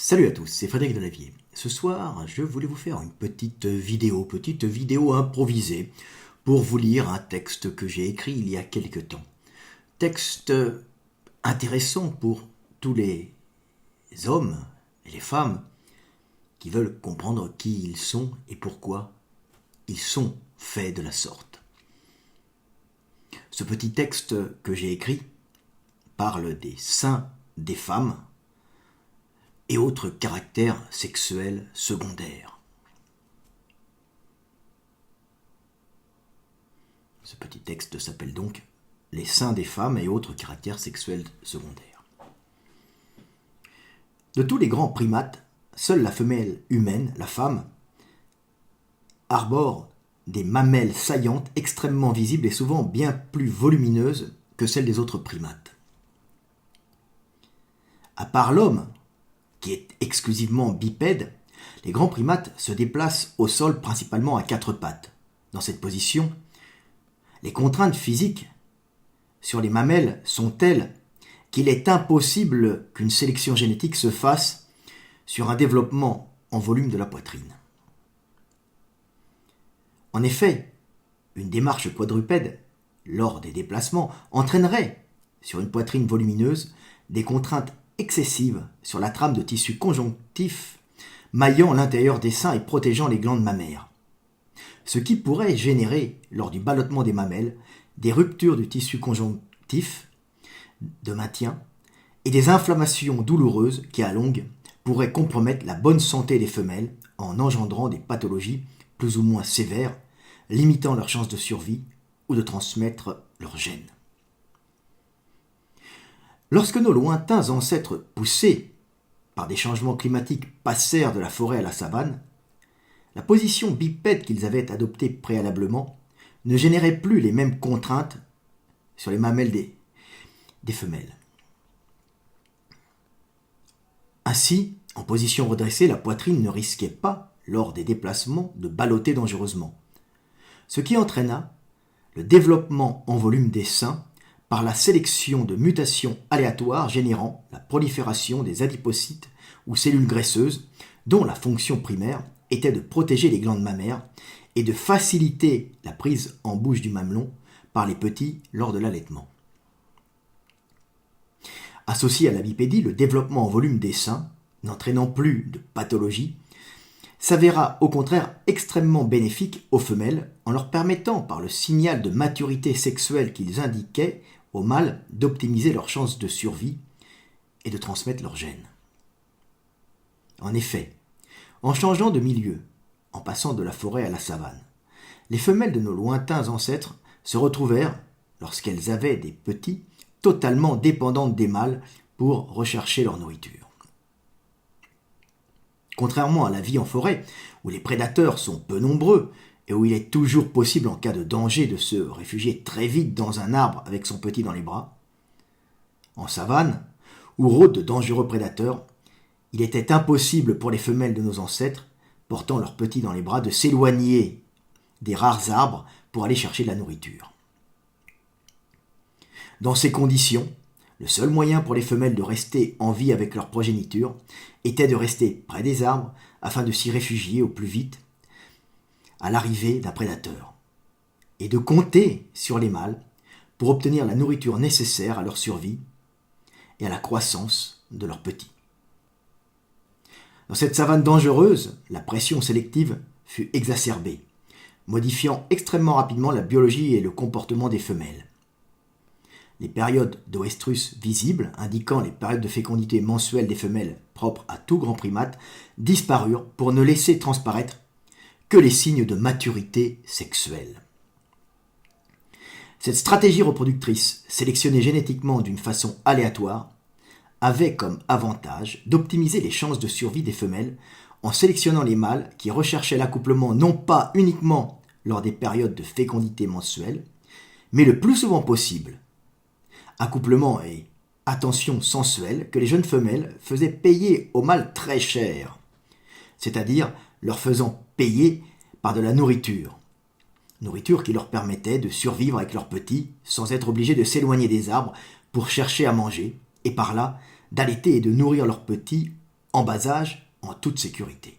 Salut à tous, c'est Frédéric Delavier. Ce soir, je voulais vous faire une petite vidéo improvisée pour vous lire un texte que j'ai écrit il y a quelque temps. Texte intéressant pour tous les hommes et les femmes qui veulent comprendre qui ils sont et pourquoi ils sont faits de la sorte. Ce petit texte que j'ai écrit parle des seins des femmes et autres caractères sexuels secondaires. Ce petit texte s'appelle donc « Les seins des femmes et autres caractères sexuels secondaires ». De tous les grands primates, seule la femelle humaine, la femme, arbore des mamelles saillantes extrêmement visibles et souvent bien plus volumineuses que celles des autres primates. À part l'homme, qui est exclusivement bipède, les grands primates se déplacent au sol principalement à quatre pattes. Dans cette position, les contraintes physiques sur les mamelles sont telles qu'il est impossible qu'une sélection génétique se fasse sur un développement en volume de la poitrine. En effet, une démarche quadrupède, lors des déplacements, entraînerait, sur une poitrine volumineuse, des contraintes excessive sur la trame de tissu conjonctif maillant l'intérieur des seins et protégeant les glandes mammaires. Ce qui pourrait générer, lors du ballottement des mamelles, des ruptures du tissu conjonctif de maintien et des inflammations douloureuses qui, à longue, pourraient compromettre la bonne santé des femelles en engendrant des pathologies plus ou moins sévères, limitant leurs chances de survie ou de transmettre leurs gènes. Lorsque nos lointains ancêtres poussés par des changements climatiques passèrent de la forêt à la savane, la position bipède qu'ils avaient adoptée préalablement ne générait plus les mêmes contraintes sur les mamelles des femelles. Ainsi, en position redressée, la poitrine ne risquait pas, lors des déplacements, de ballotter dangereusement, ce qui entraîna le développement en volume des seins par la sélection de mutations aléatoires générant la prolifération des adipocytes ou cellules graisseuses dont la fonction primaire était de protéger les glandes mammaires et de faciliter la prise en bouche du mamelon par les petits lors de l'allaitement. Associé à la bipédie, le développement en volume des seins, n'entraînant plus de pathologie, s'avéra au contraire extrêmement bénéfique aux femelles en leur permettant, par le signal de maturité sexuelle qu'ils indiquaient aux mâles, d'optimiser leurs chances de survie et de transmettre leurs gènes. En effet, en changeant de milieu, en passant de la forêt à la savane, les femelles de nos lointains ancêtres se retrouvèrent, lorsqu'elles avaient des petits, totalement dépendantes des mâles pour rechercher leur nourriture. Contrairement à la vie en forêt, où les prédateurs sont peu nombreux et où il est toujours possible en cas de danger de se réfugier très vite dans un arbre avec son petit dans les bras, en savane, où rôdent de dangereux prédateurs, il était impossible pour les femelles de nos ancêtres, portant leurs petits dans les bras, de s'éloigner des rares arbres pour aller chercher de la nourriture. Dans ces conditions, le seul moyen pour les femelles de rester en vie avec leur progéniture était de rester près des arbres afin de s'y réfugier au plus vite à l'arrivée d'un prédateur et de compter sur les mâles pour obtenir la nourriture nécessaire à leur survie et à la croissance de leurs petits. Dans cette savane dangereuse, la pression sélective fut exacerbée, modifiant extrêmement rapidement la biologie et le comportement des femelles. Les périodes d'oestrus visibles, indiquant les périodes de fécondité mensuelles des femelles propres à tout grand primate, disparurent pour ne laisser transparaître que les signes de maturité sexuelle. Cette stratégie reproductrice, sélectionnée génétiquement d'une façon aléatoire, avait comme avantage d'optimiser les chances de survie des femelles en sélectionnant les mâles qui recherchaient l'accouplement non pas uniquement lors des périodes de fécondité mensuelle, mais le plus souvent possible. Accouplement et attention sensuelle que les jeunes femelles faisaient payer aux mâles très cher, c'est-à-dire leur faisant payer par de la nourriture qui leur permettait de survivre avec leurs petits sans être obligés de s'éloigner des arbres pour chercher à manger et par là d'allaiter et de nourrir leurs petits en bas âge, en toute sécurité.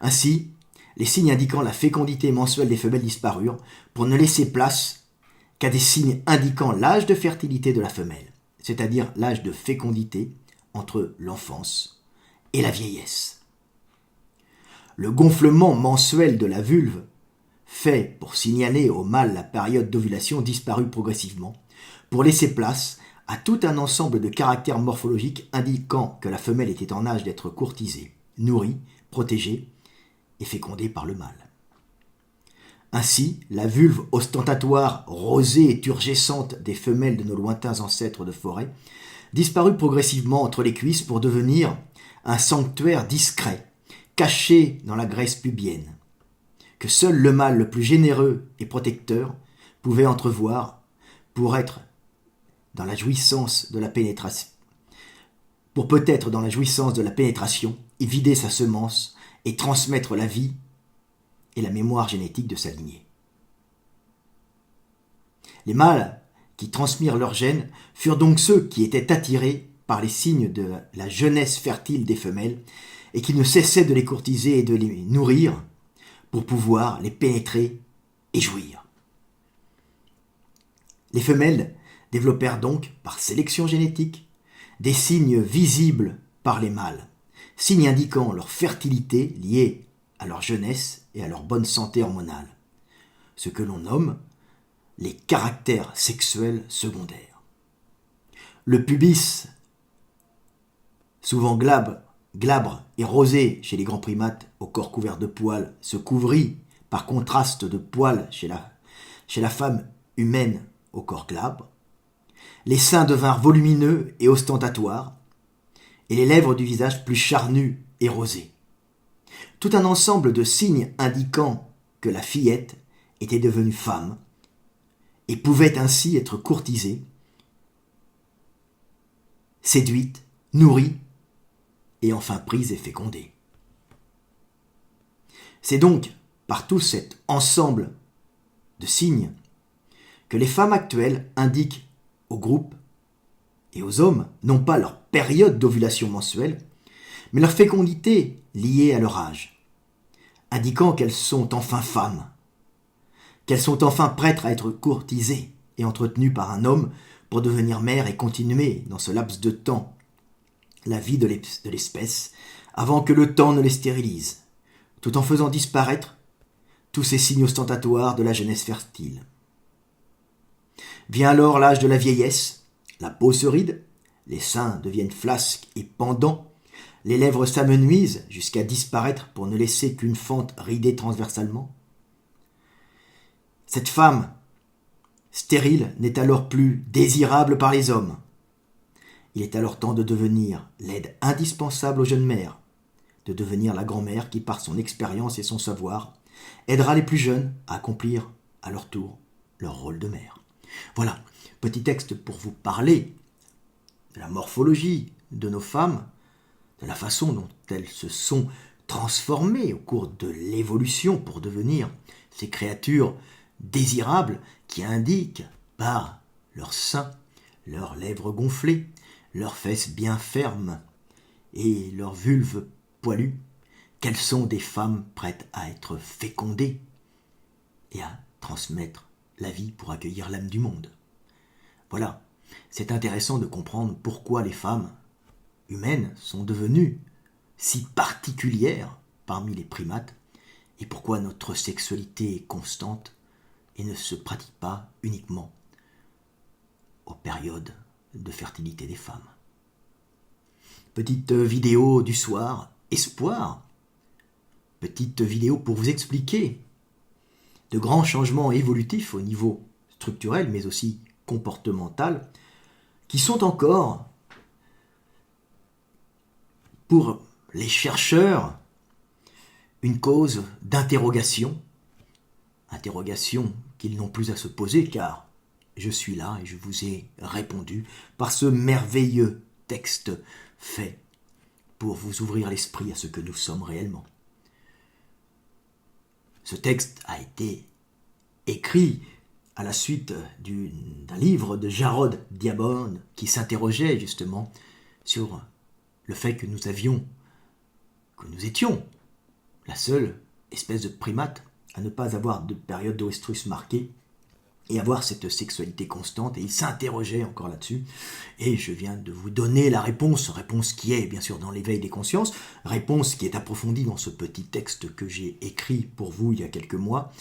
Ainsi, les signes indiquant la fécondité mensuelle des femelles disparurent pour ne laisser place qu'à des signes indiquant l'âge de fertilité de la femelle, c'est-à-dire l'âge de fécondité entre l'enfance et la vieillesse. Le gonflement mensuel de la vulve, fait pour signaler au mâle la période d'ovulation, disparut progressivement, pour laisser place à tout un ensemble de caractères morphologiques indiquant que la femelle était en âge d'être courtisée, nourrie, protégée et fécondée par le mâle. Ainsi, la vulve ostentatoire, rosée et turgescente des femelles de nos lointains ancêtres de forêt disparut progressivement entre les cuisses pour devenir un sanctuaire discret, caché dans la graisse pubienne, que seul le mâle le plus généreux et protecteur pouvait entrevoir pour être dans la jouissance de la pénétration. Pour peut-être dans la jouissance de la pénétration, y vider sa semence et transmettre la vie et la mémoire génétique de sa lignée. Les mâles qui transmirent leurs gènes furent donc ceux qui étaient attirés par les signes de la jeunesse fertile des femelles et qui ne cessaient de les courtiser et de les nourrir pour pouvoir les pénétrer et jouir. Les femelles développèrent donc, par sélection génétique, des signes visibles par les mâles, signes indiquant leur fertilité liée à leur jeunesse et à leur bonne santé hormonale, ce que l'on nomme les caractères sexuels secondaires. Le pubis, souvent glabre et rosé chez les grands primates au corps couvert de poils, se couvrit par contraste de poils chez la femme humaine au corps glabre. Les seins devinrent volumineux et ostentatoires, et les lèvres du visage plus charnues et rosées. Tout un ensemble de signes indiquant que la fillette était devenue femme et pouvait ainsi être courtisée, séduite, nourrie et enfin prise et fécondée. C'est donc par tout cet ensemble de signes que les femmes actuelles indiquent aux groupes et aux hommes non pas leur période d'ovulation mensuelle, mais leur fécondité liée à leur âge, indiquant qu'elles sont enfin femmes, qu'elles sont enfin prêtes à être courtisées et entretenues par un homme pour devenir mères et continuer dans ce laps de temps la vie de l'espèce avant que le temps ne les stérilise, tout en faisant disparaître tous ces signes ostentatoires de la jeunesse fertile. Vient alors l'âge de la vieillesse, la peau se ride, les seins deviennent flasques et pendants, les lèvres s'amenuisent jusqu'à disparaître pour ne laisser qu'une fente ridée transversalement. Cette femme stérile n'est alors plus désirable par les hommes. Il est alors temps de devenir l'aide indispensable aux jeunes mères, de devenir la grand-mère qui, par son expérience et son savoir, aidera les plus jeunes à accomplir à leur tour leur rôle de mère. Voilà, petit texte pour vous parler de la morphologie de nos femmes, de la façon dont elles se sont transformées au cours de l'évolution pour devenir ces créatures désirables qui indiquent par leurs seins, leurs lèvres gonflées, leurs fesses bien fermes et leurs vulves poilues, qu'elles sont des femmes prêtes à être fécondées et à transmettre la vie pour accueillir l'âme du monde. Voilà, c'est intéressant de comprendre pourquoi les femmes humaines sont devenues si particulières parmi les primates et pourquoi notre sexualité est constante et ne se pratique pas uniquement aux périodes de fertilité des femmes. Petite vidéo du soir, espoir. Petite vidéo pour vous expliquer de grands changements évolutifs au niveau structurel mais aussi comportemental qui sont encore pour les chercheurs une cause d'interrogation, interrogation qu'ils n'ont plus à se poser car je suis là et je vous ai répondu par ce merveilleux texte fait pour vous ouvrir l'esprit à ce que nous sommes réellement. Ce texte a été écrit à la suite d'un livre de Jarrod Diamond qui s'interrogeait justement sur le fait que nous étions la seule espèce de primate à ne pas avoir de période d'oestrus marquée et avoir cette sexualité constante, et il s'interrogeait encore là-dessus, et je viens de vous donner la réponse qui est bien sûr dans l'éveil des consciences, réponse qui est approfondie dans ce petit texte que j'ai écrit pour vous il y a quelques mois,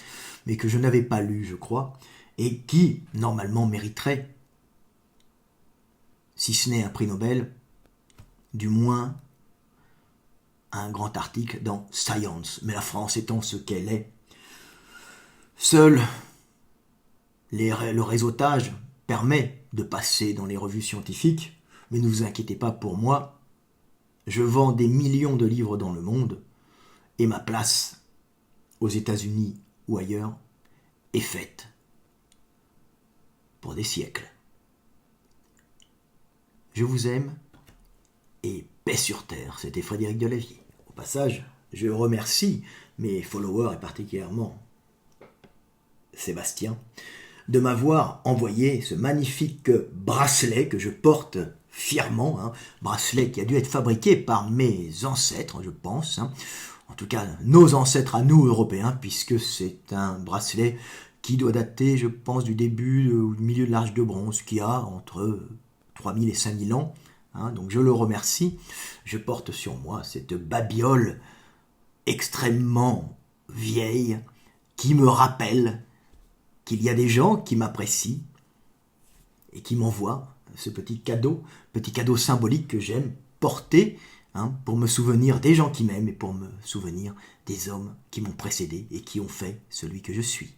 mais que je n'avais pas lu, je crois, et qui, normalement, mériterait, si ce n'est un prix Nobel, du moins un grand article dans Science. Mais la France étant ce qu'elle est, seul le réseautage permet de passer dans les revues scientifiques, mais ne vous inquiétez pas pour moi, je vends des millions de livres dans le monde, et ma place, aux États-Unis ou ailleurs, est faite pour des siècles. Je vous aime, et paix sur terre, c'était Frédéric Delavier. Au passage, je remercie mes followers, et particulièrement Sébastien, de m'avoir envoyé ce magnifique bracelet que je porte fièrement, bracelet qui a dû être fabriqué par mes ancêtres, je pense, en tout cas nos ancêtres à nous Européens, puisque c'est un bracelet qui doit dater, je pense, du début ou du milieu de l'âge de bronze, qui a entre 3000 et 5000 ans, donc je le remercie. Je porte sur moi cette babiole extrêmement vieille qui me rappelle qu'il y a des gens qui m'apprécient et qui m'envoient ce petit cadeau symbolique que j'aime porter pour me souvenir des gens qui m'aiment et pour me souvenir des hommes qui m'ont précédé et qui ont fait celui que je suis.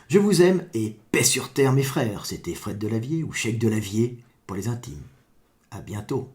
Je vous aime et paix sur terre mes frères, c'était Fred Delavier ou Cheikh Delavier pour les intimes. À bientôt.